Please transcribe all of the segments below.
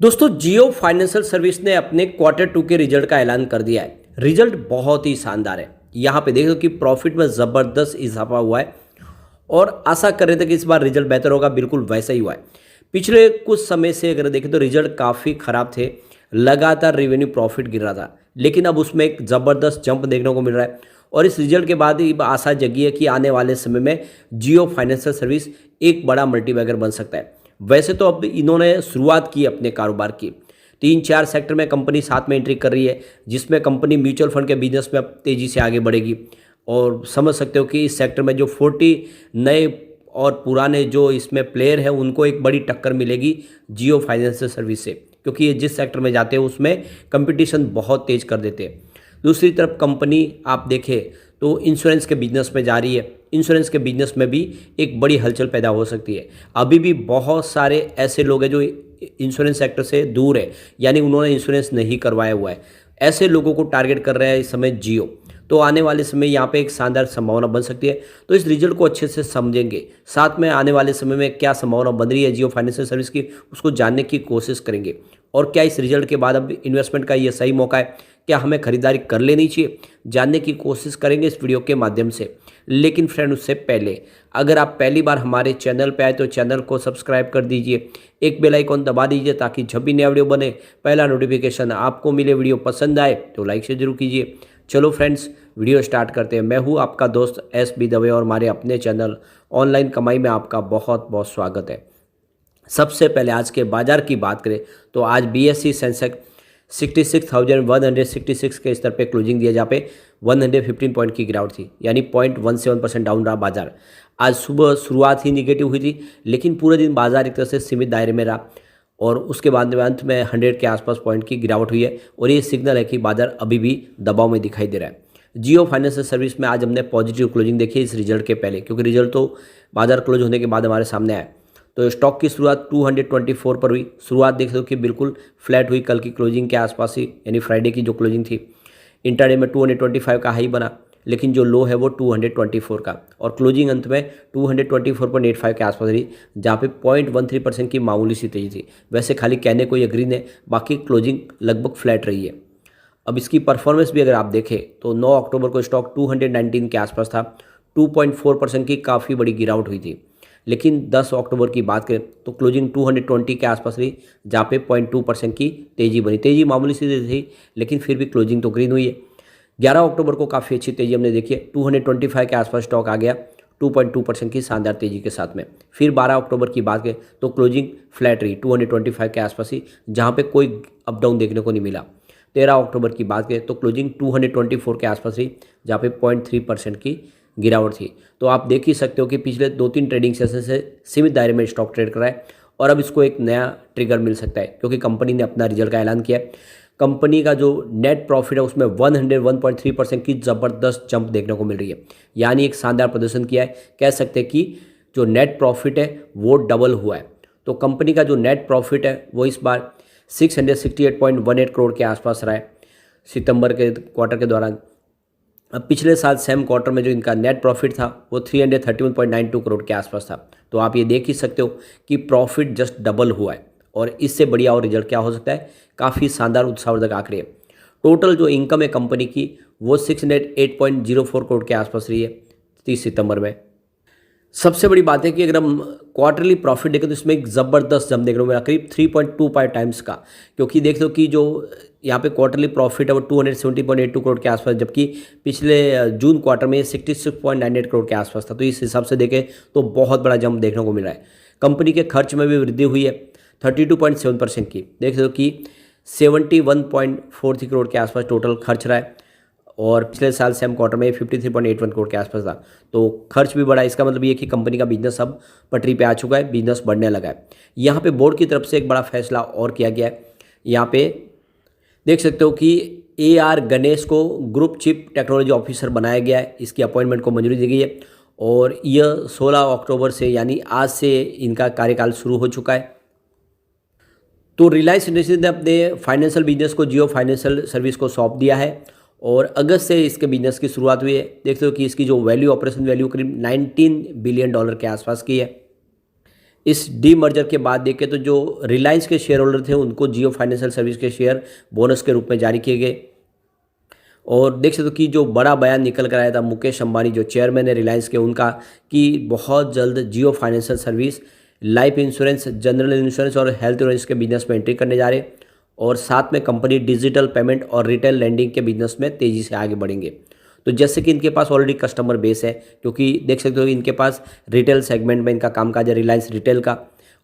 दोस्तों जियो financial service ने अपने क्वार्टर टू के रिजल्ट का ऐलान कर दिया है। रिजल्ट बहुत ही शानदार है। यहाँ पे देख लो कि प्रॉफिट में ज़बरदस्त इजाफा हुआ है और आशा कर रहे थे कि इस बार रिजल्ट बेहतर होगा, बिल्कुल वैसा ही हुआ है। पिछले कुछ समय से अगर देखें तो रिजल्ट काफ़ी ख़राब थे, लगातार रेवेन्यू प्रॉफिट गिर रहा था, लेकिन अब उसमें एक ज़बरदस्त जंप देखने को मिल रहा है। और इस रिजल्ट के बाद ही आशा जगी है कि आने वाले समय में जियो फाइनेंशियल सर्विस एक बड़ा मल्टीबैगर बन सकता है। वैसे तो अब इन्होंने शुरुआत की अपने कारोबार की, 3-4 सेक्टर में कंपनी साथ में एंट्री कर रही है, जिसमें कंपनी म्यूचुअल फंड के बिजनेस में अब तेज़ी से आगे बढ़ेगी। और समझ सकते हो कि इस सेक्टर में जो 40 नए और पुराने जो इसमें प्लेयर हैं उनको एक बड़ी टक्कर मिलेगी जियो फाइनेंशियल सर्विस से, क्योंकि ये जिस सेक्टर में जाते हैं उसमें कंपटीशन बहुत तेज़ कर देते हैं। दूसरी तरफ कंपनी आप देखें तो इंश्योरेंस के बिजनेस में जा रही है। इंश्योरेंस के बिजनेस में भी एक बड़ी हलचल पैदा हो सकती है। अभी भी बहुत सारे ऐसे लोग हैं जो इंश्योरेंस सेक्टर से दूर है, यानी उन्होंने इंश्योरेंस नहीं करवाया हुआ है। ऐसे लोगों को टारगेट कर रहा है इस समय जियो। तो आने वाले समय यहाँ पे एक शानदार संभावना बन सकती है। तो इस रिजल्ट को अच्छे से समझेंगे, साथ में आने वाले समय में क्या संभावना बन रही है जियो फाइनेंशियल सर्विस की, उसको जानने की कोशिश करेंगे। और क्या इस रिजल्ट के बाद अब इन्वेस्टमेंट का ये सही मौका है, क्या हमें खरीदारी कर लेनी चाहिए, जानने की कोशिश करेंगे इस वीडियो के माध्यम से। लेकिन फ्रेंड उससे पहले अगर आप पहली बार हमारे चैनल पे आए तो चैनल को सब्सक्राइब कर दीजिए, एक बेल आइकॉन दबा दीजिए ताकि जब भी नया वीडियो बने पहला नोटिफिकेशन आपको मिले। वीडियो पसंद आए तो लाइक से जरूर कीजिए। चलो फ्रेंड्स वीडियो स्टार्ट करते हैं। मैं हूँ आपका दोस्त SB दवे और हमारे अपने चैनल ऑनलाइन कमाई में आपका बहुत बहुत स्वागत है। सबसे पहले आज के बाजार की बात करें तो आज BSE सेंसेक्स 66,166 के स्तर पे क्लोजिंग दिया, जहाँ पे 115 पॉइंट की गिरावट थी, यानी 0.17% डाउन रहा बाजार। आज सुबह शुरुआत ही निगेटिव हुई थी, लेकिन पूरे दिन बाजार एक तरह से सीमित दायरे में रहा और उसके बाद में अंत में 100 के आसपास पॉइंट की गिरावट हुई है। और ये सिग्नल है कि बाजार अभी भी दबाव में दिखाई दे रहा है। जियो फाइनेंशियल सर्विस में आज हमने पॉजिटिव क्लोजिंग देखी इस रिजल्ट के पहले, क्योंकि रिजल्ट तो बाजार क्लोज होने के बाद हमारे सामने आया। तो स्टॉक की शुरुआत 224 पर हुई। शुरुआत देख सकते हो कि बिल्कुल फ्लैट हुई कल की क्लोजिंग के आसपास ही, यानी फ्राइडे की जो क्लोजिंग थी। इंटरडे में 225 का हाई बना, लेकिन जो लो है वो 224 का, और क्लोजिंग अंत में 224.85 के आसपास रही, जहाँ पे 0.13% की मामूली सी तेजी थी। वैसे खाली कहने को ये ग्रीन है, बाकी क्लोजिंग लगभग फ्लैट रही है। अब इसकी परफॉर्मेंस भी अगर आप देखें तो 9 अक्टूबर को स्टॉक 219 के आसपास था, 2.4% की काफ़ी बड़ी गिरावट हुई थी। लेकिन 10 अक्टूबर की बात करें तो क्लोजिंग 220 के आसपास रही, जहाँ पे 0.2% की तेज़ी बनी। तेज़ी मामूली सी थी, लेकिन फिर भी क्लोजिंग तो ग्रीन हुई है। 11 अक्टूबर को काफ़ी अच्छी तेज़ी हमने देखी है, 225 के आसपास स्टॉक आ गया 2.2% की शानदार तेज़ी के साथ में। फिर 12 अक्टूबर की बात करें तो क्लोजिंग फ्लैट रही 225 के आसपास ही, जहाँ पे कोई अप डाउन देखने को नहीं मिला। 13 अक्टूबर की बात करें तो क्लोजिंग 224 के आसपास रही, जहाँ पे 0.3% की गिरावट थी। तो आप देख ही सकते हो कि पिछले 2-3 ट्रेडिंग सेशन से सीमित दायरे में स्टॉक ट्रेड कर रहा है और अब इसको एक नया ट्रिगर मिल सकता है, क्योंकि कंपनी ने अपना रिजल्ट का ऐलान किया है। कंपनी का जो नेट प्रॉफिट है उसमें 101.3% की ज़बरदस्त जंप देखने को मिल रही है, यानी एक शानदार प्रदर्शन किया है। कह सकते हैं कि जो नेट प्रॉफिट है वो डबल हुआ है। तो कंपनी का जो नेट प्रॉफिट है वो इस बार 668.18 करोड़ के आसपास रहा है सितंबर के क्वार्टर के दौरान। अब पिछले साल सेम क्वार्टर में जो इनका नेट प्रॉफिट था वो 331.92 करोड़ के आसपास था। तो आप ये देख ही सकते हो कि प्रॉफिट जस्ट डबल हुआ है, और इससे बढ़िया और रिजल्ट क्या हो सकता है, काफ़ी शानदार उत्साहवर्धक आंकड़े। टोटल जो इनकम है कंपनी की वो 608.04 करोड़ के आसपास रही है 30 सितंबर में। सबसे बड़ी बात है कि अगर हम क्वार्टरली प्रॉफिट देखें तो इसमें एक ज़बरदस्त जंप देखने को मिला, करीब 3.25 टाइम्स का। क्योंकि देख लो कि जो यहाँ पे क्वार्टरली प्रॉफिट है वो 270.82 करोड़ के आसपास, जबकि पिछले जून क्वार्टर में 66.98 करोड़ के आसपास था। तो इस हिसाब से देखें तो बहुत बड़ा जंप देखने को मिल रहा है। कंपनी के खर्च में भी वृद्धि हुई है 32.7% की। देख लो कि 71.43 करोड़ के आसपास टोटल खर्च रहा है, और पिछले साल सेम क्वार्टर में 53.81 करोड़ के आसपास था। तो खर्च भी बढ़ा। इसका मतलब ये कि कंपनी का बिजनेस अब पटरी पे आ चुका है, बिजनेस बढ़ने लगा है। यहाँ पे बोर्ड की तरफ से एक बड़ा फैसला और किया गया है। यहाँ पे देख सकते हो कि AR गणेश को ग्रुप चीफ टेक्नोलॉजी ऑफिसर बनाया गया है। इसकी अपॉइंटमेंट को मंजूरी दी गई है और यह 16 अक्टूबर से, यानी आज से इनका कार्यकाल शुरू हो चुका है। तो रिलायंस इंडस्ट्रीज ने अपने फाइनेंशियल बिजनेस को जियो फाइनेंशियल सर्विस को सौंप दिया है और अगस्त से इसके बिजनेस की शुरुआत हुई है। देखते हो कि इसकी जो वैल्यू, ऑपरेशन वैल्यू करीब $19 बिलियन के आसपास की है। इस डीमर्जर के बाद देखें तो जो रिलायंस के शेयर होल्डर थे उनको जियो फाइनेंशियल सर्विस के शेयर बोनस के रूप में जारी किए गए। और देख सकते हो कि जो बड़ा बयान निकल कर आया था मुकेश अंबानी जो चेयरमैन है रिलायंस के, उनका कि बहुत जल्द Jio financial service life insurance, general insurance और हेल्थ इंश्योरेंस के बिजनेस में एंट्री करने जा रहे हैं। और साथ में कंपनी डिजिटल पेमेंट और रिटेल लैंडिंग के बिजनेस में तेज़ी से आगे बढ़ेंगे। तो जैसे कि इनके पास ऑलरेडी कस्टमर बेस है, क्योंकि देख सकते हो इनके पास रिटेल सेगमेंट में इनका कामकाज है, रिलायंस रिटेल का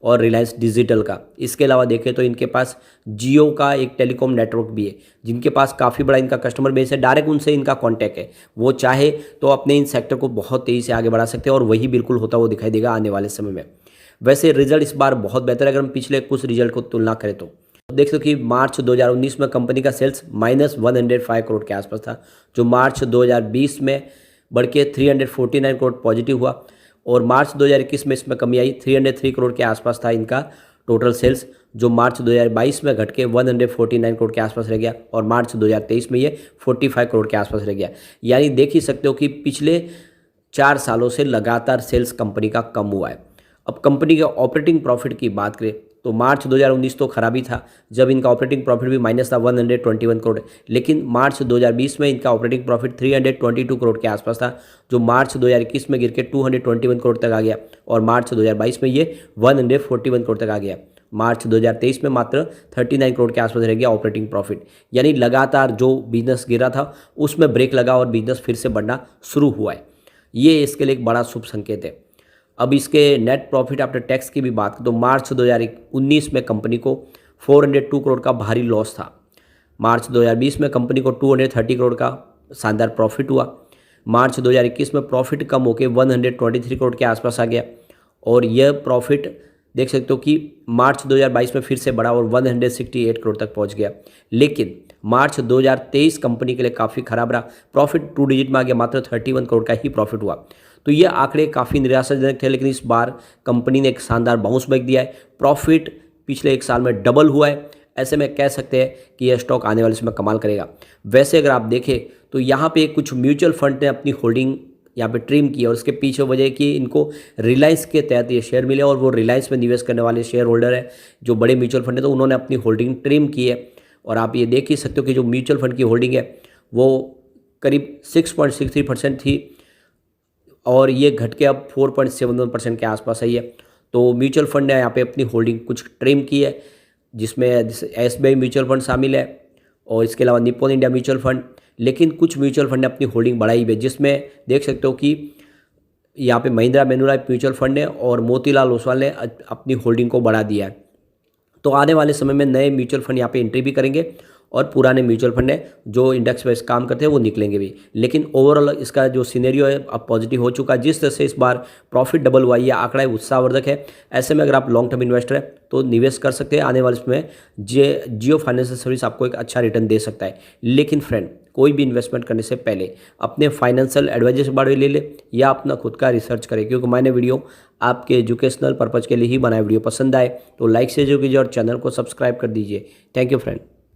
और रिलायंस डिजिटल का। इसके अलावा देखें तो इनके पास जियो का एक टेलीकॉम नेटवर्क भी है, जिनके पास काफ़ी बड़ा इनका कस्टमर बेस है। डायरेक्ट उनसे इनका कॉन्टैक्ट है, वो चाहे तो अपने इन सेक्टर को बहुत तेज़ी से आगे बढ़ा सकते हैं और वही बिल्कुल होता हुआ दिखाई देगा आने वाले समय में। वैसे रिजल्ट इस बार बहुत बेहतर है अगर हम पिछले कुछ रिजल्ट को तुलना करें तो। देख सकते हो कि मार्च 2019 में कंपनी का सेल्स -105 करोड़ के आसपास था, जो मार्च 2020 में बढ़ के 349 करोड़ पॉजिटिव हुआ। और मार्च 2021 में इसमें कमी आई, 303 करोड़ के आसपास था इनका टोटल सेल्स, जो मार्च 2022 में घट के 149 करोड़ के आसपास रह गया। और मार्च 2023 में ये 45 करोड़ के आसपास रह गया। यानी देख ही सकते हो कि पिछले 4 सालों से लगातार सेल्स कंपनी का कम हुआ है। अब कंपनी के ऑपरेटिंग प्रॉफिट की बात करें तो मार्च 2019 तो खराबी था, जब इनका ऑपरेटिंग प्रॉफिट भी माइनस था 121 करोड़। लेकिन मार्च 2020 में इनका ऑपरेटिंग प्रॉफिट 322 करोड़ के आसपास था, जो मार्च 2021 में गिर के 221 करोड़ तक आ गया। और मार्च 2022 में ये 141 करोड़ तक आ गया। मार्च 2023 में मात्र 39 करोड़ के आसपास रह गया ऑपरेटिंग प्रॉफिट। यानी लगातार जो बिजनेस गिरा था उसमें ब्रेक लगा और बिजनेस फिर से बढ़ना शुरू हुआ है। ये इसके लिए एक बड़ा शुभ संकेत है। अब इसके नेट प्रॉफिट आफ्टर टैक्स की भी बात करें तो मार्च 2019 में कंपनी को 402 करोड़ का भारी लॉस था। मार्च 2020 में कंपनी को 230 करोड़ का शानदार प्रॉफिट हुआ। मार्च 2021 में प्रॉफिट कम होकर 123 करोड़ के आसपास आ गया। और यह प्रॉफिट देख सकते हो कि मार्च 2022 में फिर से बढ़ा और 168 करोड़ तक पहुंच गया। लेकिन मार्च 2023 कंपनी के लिए काफ़ी खराब रहा, प्रॉफिट 2 डिजिट में आ गया, मात्र 31 करोड़ का ही प्रॉफिट हुआ। तो ये आंकड़े काफ़ी निराशाजनक थे, लेकिन इस बार कंपनी ने एक शानदार बाउंस बैक दिया है। प्रॉफिट पिछले 1 साल में डबल हुआ है। ऐसे में कह सकते हैं कि यह स्टॉक आने वाले समय कमाल करेगा। वैसे अगर आप देखें तो यहाँ पे कुछ म्यूचुअल फंड ने अपनी होल्डिंग यहाँ पे ट्रिम की, और उसके पीछे वजह कि इनको रिलायंस के तहत ये शेयर मिले और वो रिलायंस में निवेश करने वाले शेयर होल्डर है जो बड़े म्यूचुअल फंड है, तो उन्होंने अपनी होल्डिंग ट्रिम की है। और आप ये देख ही सकते हो कि जो म्यूचुअल फंड की होल्डिंग है वो करीब 6.63% थी और ये घट के अब 4.71% के आसपास आई है। तो म्यूचुअल फंड ने यहाँ पे अपनी होल्डिंग कुछ ट्रिम की है, जिसमें SBI म्यूचुअल फंड शामिल है और इसके अलावा निप्पॉन इंडिया म्यूचुअल फंड। लेकिन कुछ म्यूचुअल फंड ने अपनी होल्डिंग बढ़ाई भी है, जिसमें देख सकते हो कि यहाँ पे महिंद्रा मैन्युलाइफ म्यूचुअल फंड ने और मोतीलाल ओसवाल ने अपनी होल्डिंग को बढ़ा दिया है। तो आने वाले समय में नए म्यूचुअल फंड यहाँ पे एंट्री भी करेंगे और पुराने म्यूचुअल फंड है जो इंडेक्स वाइज काम करते हैं वो निकलेंगे भी। लेकिन ओवरऑल इसका जो सिनेरियो है अब पॉजिटिव हो चुका है। जिस तरह से इस बार प्रॉफिट डबल हुआ, ये आंकड़ा उत्साहवर्धक है। ऐसे में अगर आप लॉन्ग टर्म इन्वेस्टर है तो निवेश कर सकते हैं। आने वाले समय जियो फाइनेंशियल सर्विस आपको एक अच्छा रिटर्न दे सकता है। लेकिन फ्रेंड, कोई भी इन्वेस्टमेंट करने से पहले अपने फाइनेंशियल एडवाइजर से बारे ले या अपना खुद का रिसर्च करें, क्योंकि मैंने वीडियो आपके एजुकेशनल पर्पज़ के लिए ही बनाया। वीडियो पसंद आए तो लाइक से जो कीजिए और चैनल को सब्सक्राइब कर दीजिए। Thank you friend.